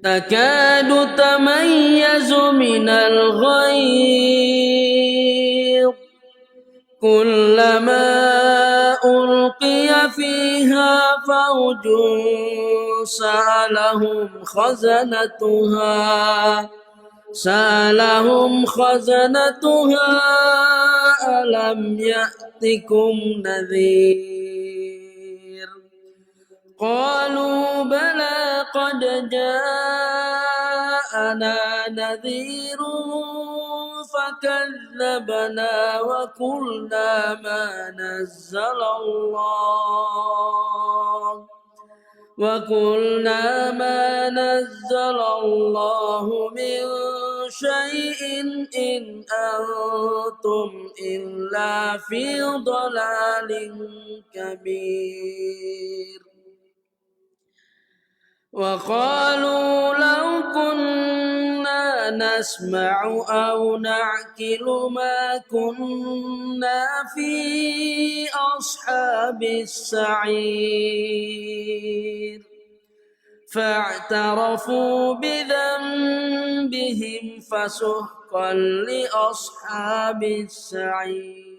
تكاد تميز من الغيظ كلما ألقي فيها فوج سألهم خزنتها ألم يأتكم نذير قالوا بلى قد جاءنا نذير فكذبنا وقلنا ما نزل الله من شيء إن أنتم إلا في ضلال كبير وقالوا لو كنا نسمع أو نعقل ما كنا في أصحاب السعير فاعترفوا بذنبهم فسحقا لأصحاب السعير.